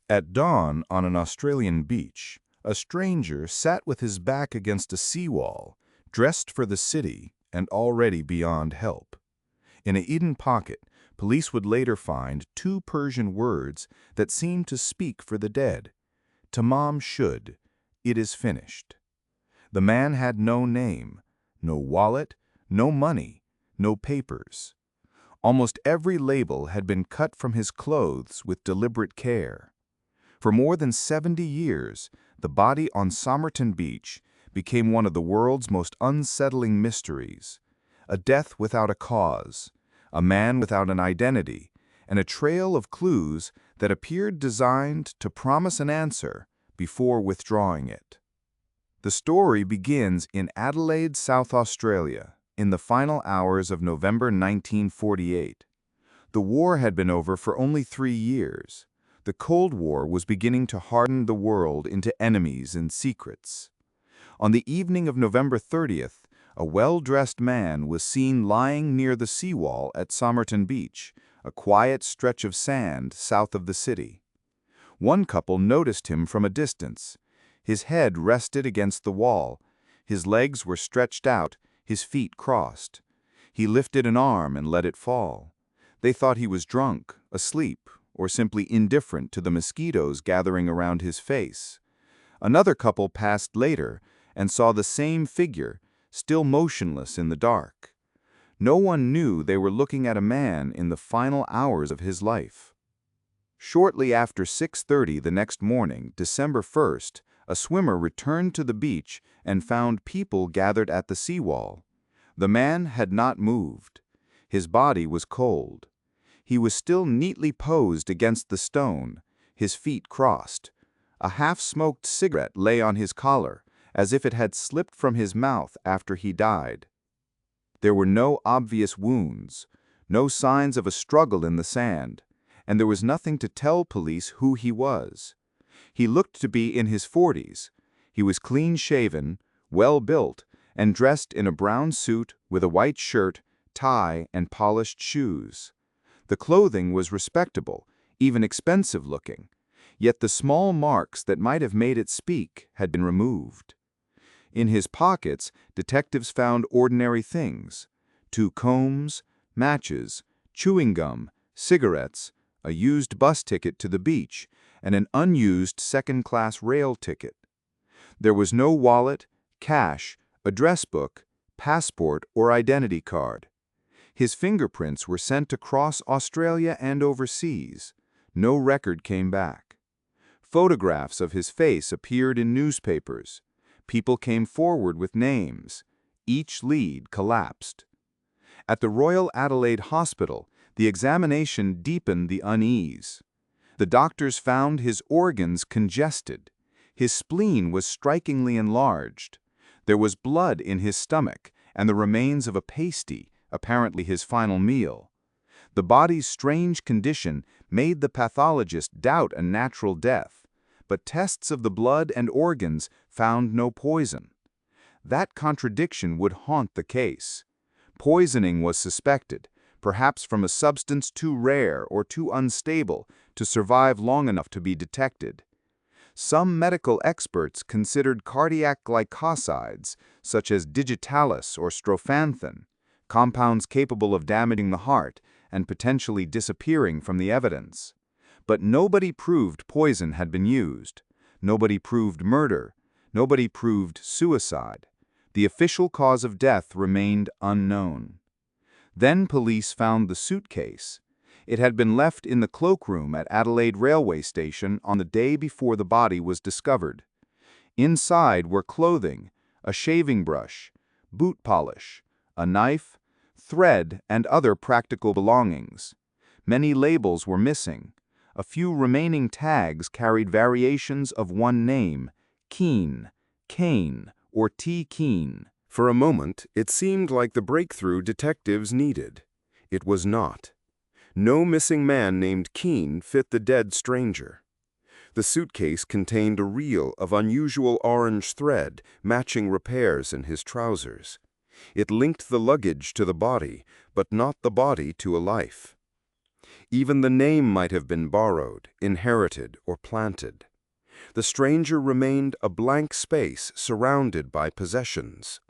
At dawn on an Australian beach, a stranger sat with his back against a seawall, dressed for the city and already beyond help. In a hidden pocket, police would later find two Persian words that seemed to speak for the dead. Tamam Shud, it is finished. The man had no name, no wallet, no money, no papers. Almost every label had been cut from his clothes with deliberate care. For more than 70 years, the body on Somerton Beach became one of the world's most unsettling mysteries. A death without a cause, a man without an identity, and a trail of clues that appeared designed to promise an answer before withdrawing it. The story begins in Adelaide, South Australia, in the final hours of November 1948. The war had been over for only 3 years. The Cold War was beginning to harden the world into enemies and secrets. On the evening of November 30th, a well-dressed man was seen lying near the seawall at Somerton Beach, a quiet stretch of sand south of the city. One couple noticed him from a distance. His head rested against the wall. His legs were stretched out, his feet crossed. He lifted an arm and let it fall. They thought he was drunk, asleep, or simply indifferent to the mosquitoes gathering around his face. Another couple passed later and saw the same figure, still motionless in the dark. No one knew they were looking at a man in the final hours of his life. Shortly after 6:30 the next morning, December 1st, a swimmer returned to the beach and found people gathered at the seawall. The man had not moved. His body was cold. He was still neatly posed against the stone, his feet crossed. A half-smoked cigarette lay on his collar, as if it had slipped from his mouth after he died. There were no obvious wounds, no signs of a struggle in the sand, and there was nothing to tell police who he was. He looked to be in his 40s. He was clean-shaven, well-built, and dressed in a brown suit with a white shirt, tie, and polished shoes. The clothing was respectable, even expensive-looking, yet the small marks that might have made it speak had been removed. In his pockets, detectives found ordinary things: 2 combs, matches, chewing gum, cigarettes, a used bus ticket to the beach, and an unused second-class rail ticket. There was no wallet, cash, address book, passport, or identity card. His fingerprints were sent across Australia and overseas. No record came back. Photographs of his face appeared in newspapers. People came forward with names. Each lead collapsed. At the Royal Adelaide Hospital, the examination deepened the unease. The doctors found his organs congested. His spleen was strikingly enlarged. There was blood in his stomach and the remains of a pasty, apparently his final meal. The body's strange condition made the pathologist doubt a natural death, but tests of the blood and organs found no poison. That contradiction would haunt the case. Poisoning was suspected, perhaps from a substance too rare or too unstable to survive long enough to be detected. Some medical experts considered cardiac glycosides, such as digitalis or strophanthin, compounds capable of damaging the heart and potentially disappearing from the evidence. But nobody proved poison had been used. Nobody proved murder. Nobody proved suicide. The official cause of death remained unknown. Then police found the suitcase. It had been left in the cloakroom at Adelaide Railway Station on the day before the body was discovered. Inside were clothing, a shaving brush, boot polish, a knife, thread, and other practical belongings. Many labels were missing. A few remaining tags carried variations of one name: Keen, Kane, or T. Keen. For a moment, it seemed like the breakthrough detectives needed. It was not. No missing man named Keen fit the dead stranger. The suitcase contained a reel of unusual orange thread matching repairs in his trousers. It linked the luggage to the body, but not the body to a life. Even the name might have been borrowed, inherited, or planted. The stranger remained a blank space surrounded by possessions.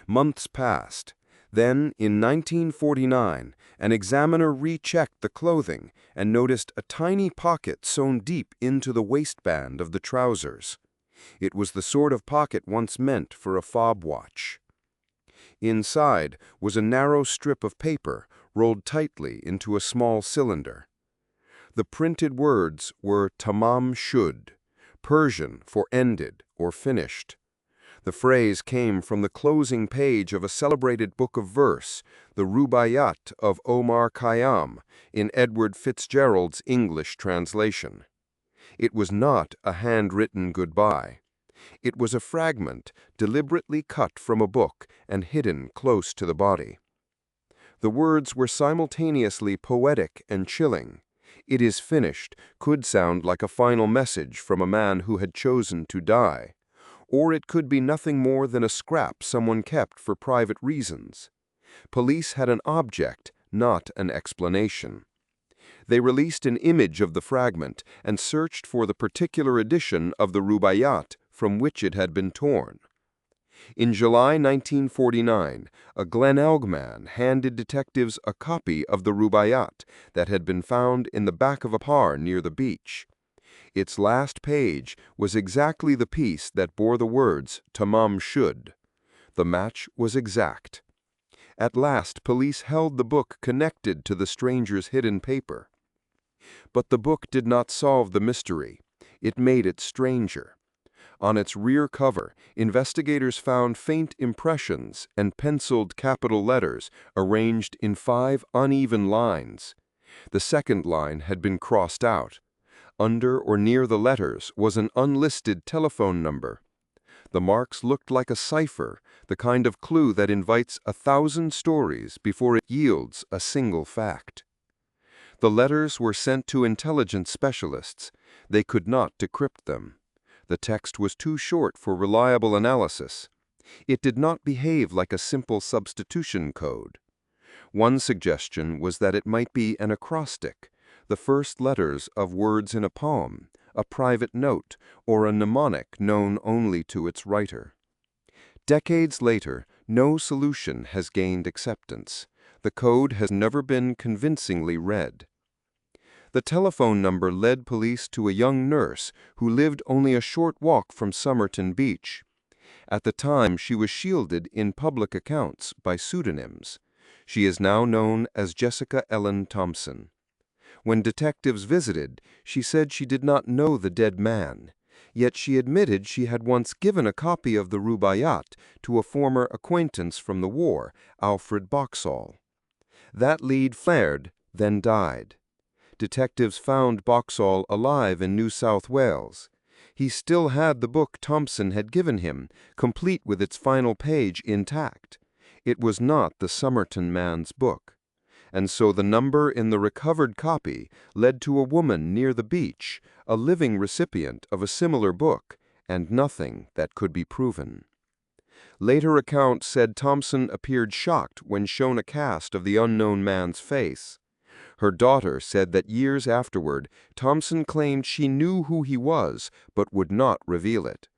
Months passed. Then, in 1949, an examiner rechecked the clothing and noticed a tiny pocket sewn deep into the waistband of the trousers. It was the sort of pocket once meant for a fob watch. Inside was a narrow strip of paper rolled tightly into a small cylinder. The printed words were Tamam Shud, Persian for ended or finished. The phrase came from the closing page of a celebrated book of verse, the Rubaiyat of Omar Khayyam, in Edward Fitzgerald's English translation. It was not a handwritten goodbye. It was a fragment deliberately cut from a book and hidden close to the body. The words were simultaneously poetic and chilling. "It is finished" could sound like a final message from a man who had chosen to die. Or it could be nothing more than a scrap someone kept for private reasons. Police had an object, not an explanation. They released an image of the fragment and searched for the particular edition of the Rubaiyat from which it had been torn. In July 1949, a Glenelg man handed detectives a copy of the Rubaiyat that had been found in the back of a car near the beach. Its last page was exactly the piece that bore the words Tamam Shud. The match was exact. At last, police held the book connected to the stranger's hidden paper. But the book did not solve the mystery. It made it stranger. On its rear cover, investigators found faint impressions and penciled capital letters arranged in 5 uneven lines. The second line had been crossed out. Under or near the letters was an unlisted telephone number. The marks looked like a cipher, the kind of clue that invites 1,000 stories before it yields a single fact. The letters were sent to intelligence specialists. They could not decrypt them. The text was too short for reliable analysis. It did not behave like a simple substitution code. One suggestion was that it might be an acrostic, the first letters of words in a poem, a private note, or a mnemonic known only to its writer. Decades later, no solution has gained acceptance. The code has never been convincingly read. The telephone number led police to a young nurse who lived only a short walk from Somerton Beach. At the time, she was shielded in public accounts by pseudonyms. She is now known as Jessica Ellen Thompson. When detectives visited, she said she did not know the dead man, yet she admitted she had once given a copy of the Rubaiyat to a former acquaintance from the war, Alfred Boxall. That lead flared, then died. Detectives found Boxall alive in New South Wales. He still had the book Thompson had given him, complete with its final page intact. It was not the Somerton Man's book. And so the number in the recovered copy led to a woman near the beach, a living recipient of a similar book, and nothing that could be proven. Later accounts said Thompson appeared shocked when shown a cast of the unknown man's face. Her daughter said that years afterward, Thompson claimed she knew who he was, but would not reveal it.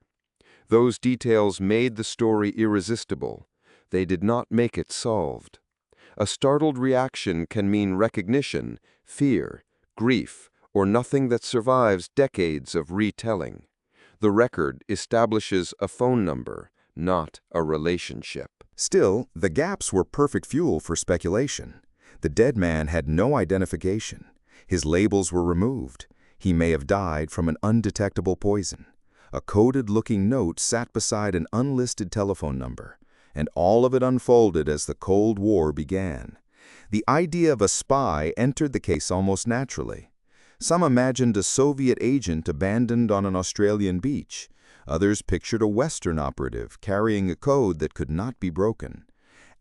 Those details made the story irresistible. They did not make it solved. A startled reaction can mean recognition, fear, grief, or nothing that survives decades of retelling. The record establishes a phone number, not a relationship. Still, the gaps were perfect fuel for speculation. The dead man had no identification. His labels were removed. He may have died from an undetectable poison. A coded-looking note sat beside an unlisted telephone number, and all of it unfolded as the Cold War began. The idea of a spy entered the case almost naturally. Some imagined a Soviet agent abandoned on an Australian beach. Others pictured a Western operative carrying a code that could not be broken.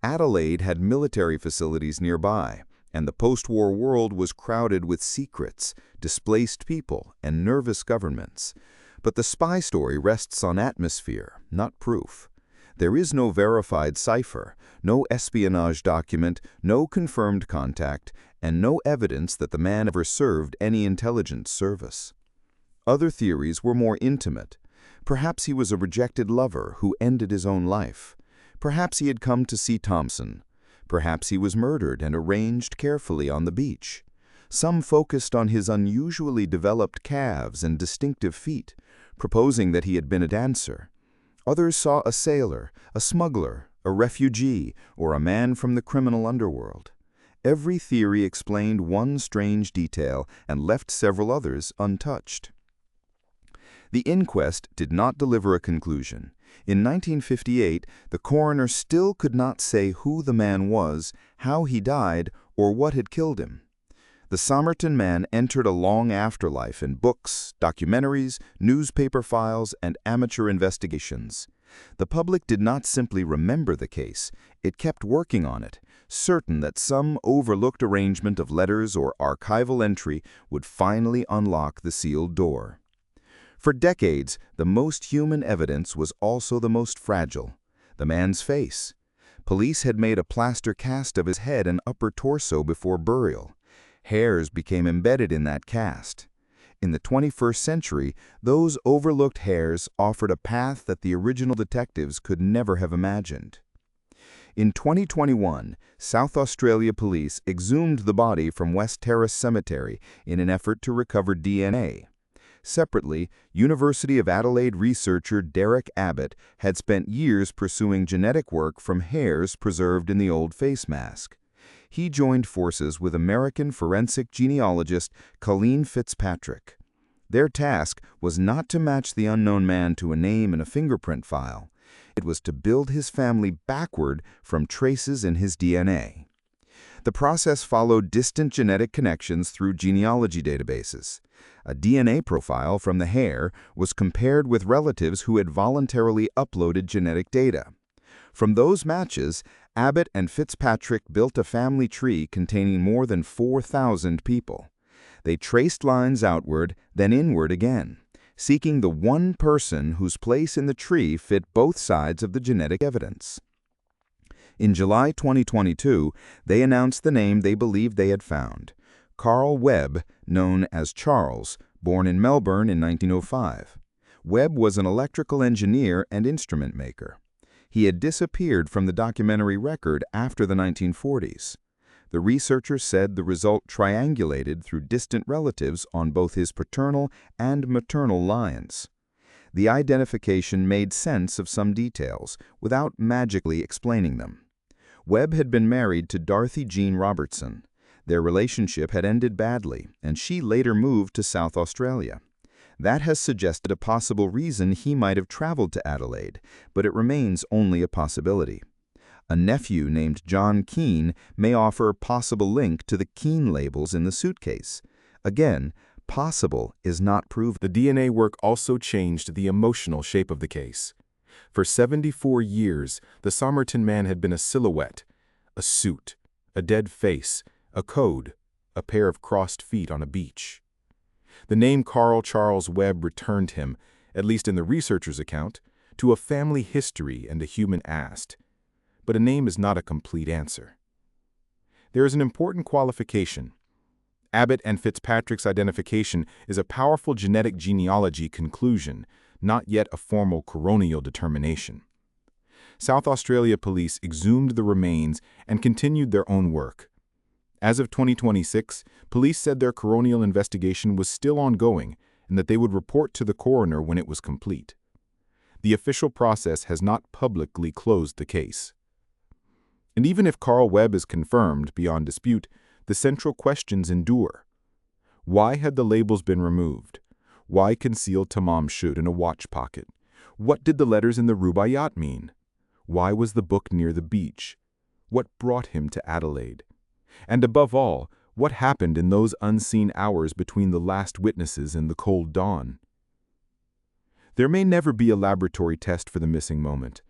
Adelaide had military facilities nearby, and the post-war world was crowded with secrets, displaced people, and nervous governments. But the spy story rests on atmosphere, not proof. There is no verified cipher, no espionage document, no confirmed contact, and no evidence that the man ever served any intelligence service. Other theories were more intimate. Perhaps he was a rejected lover who ended his own life. Perhaps he had come to see Thompson. Perhaps he was murdered and arranged carefully on the beach. Some focused on his unusually developed calves and distinctive feet, proposing that he had been a dancer. Others saw a sailor, a smuggler, a refugee, or a man from the criminal underworld. Every theory explained one strange detail and left several others untouched. The inquest did not deliver a conclusion. In 1958, the coroner still could not say who the man was, how he died, or what had killed him. The Somerton Man entered a long afterlife in books, documentaries, newspaper files, and amateur investigations. The public did not simply remember the case, it kept working on it, certain that some overlooked arrangement of letters or archival entry would finally unlock the sealed door. For decades, the most human evidence was also the most fragile: the man's face. Police had made a plaster cast of his head and upper torso before burial. Hairs became embedded in that cast. In the 21st century, those overlooked hairs offered a path that the original detectives could never have imagined. In 2021, South Australia police exhumed the body from West Terrace Cemetery in an effort to recover DNA. Separately, University of Adelaide researcher Derek Abbott had spent years pursuing genetic work from hairs preserved in the old face mask. He joined forces with American forensic genealogist Colleen Fitzpatrick. Their task was not to match the unknown man to a name in a fingerprint file. It was to build his family backward from traces in his DNA. The process followed distant genetic connections through genealogy databases. A DNA profile from the hair was compared with relatives who had voluntarily uploaded genetic data. From those matches, Abbott and Fitzpatrick built a family tree containing more than 4,000 people. They traced lines outward, then inward again, seeking the one person whose place in the tree fit both sides of the genetic evidence. In July 2022, they announced the name they believed they had found: Carl Webb, known as Charles, born in Melbourne in 1905. Webb was an electrical engineer and instrument maker. He had disappeared from the documentary record after the 1940s. The researcher said the result triangulated through distant relatives on both his paternal and maternal lines. The identification made sense of some details, without magically explaining them. Webb had been married to Dorothy Jean Robertson. Their relationship had ended badly, and she later moved to South Australia. That has suggested a possible reason he might have traveled to Adelaide, but it remains only a possibility. A nephew named John Keane may offer a possible link to the Keane labels in the suitcase. Again, possible is not proven. The DNA work also changed the emotional shape of the case. For 74 years, the Somerton Man had been a silhouette, a suit, a dead face, a code, a pair of crossed feet on a beach. The name Carl Charles Webb returned him, at least in the researcher's account, to a family history and a human past. But a name is not a complete answer. There is an important qualification. Abbott and Fitzpatrick's identification is a powerful genetic genealogy conclusion, not yet a formal coronial determination. South Australia police exhumed the remains and continued their own work. As of 2026, police said their coronial investigation was still ongoing and that they would report to the coroner when it was complete. The official process has not publicly closed the case. And even if Carl Webb is confirmed beyond dispute, the central questions endure. Why had the labels been removed? Why conceal Tamam Shud in a watch pocket? What did the letters in the Rubaiyat mean? Why was the book near the beach? What brought him to Adelaide? And above all, what happened in those unseen hours between the last witnesses and the cold dawn? There may never be a laboratory test for the missing moment.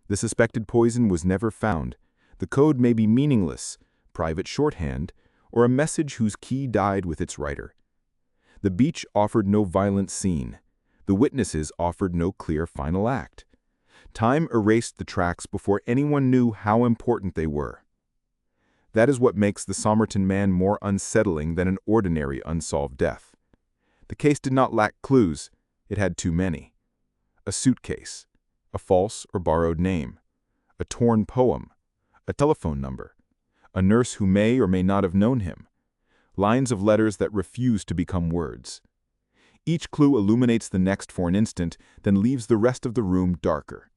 The suspected poison was never found. The code may be meaningless, private shorthand, or a message whose key died with its writer. The beach offered no violent scene. The witnesses offered no clear final act. Time erased the tracks before anyone knew how important they were. That is what makes the Somerton Man more unsettling than an ordinary unsolved death. The case did not lack clues, it had too many. A suitcase, a false or borrowed name, a torn poem, a telephone number, a nurse who may or may not have known him, lines of letters that refuse to become words. Each clue illuminates the next for an instant, then leaves the rest of the room darker.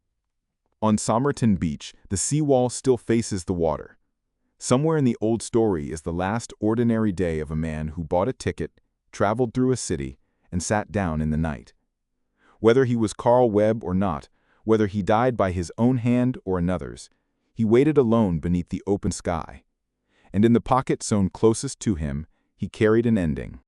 On Somerton Beach, the seawall still faces the water. Somewhere in the old story is the last ordinary day of a man who bought a ticket, traveled through a city, and sat down in the night. Whether he was Carl Webb or not, whether he died by his own hand or another's, he waited alone beneath the open sky. And in the pocket sewn closest to him, he carried an ending.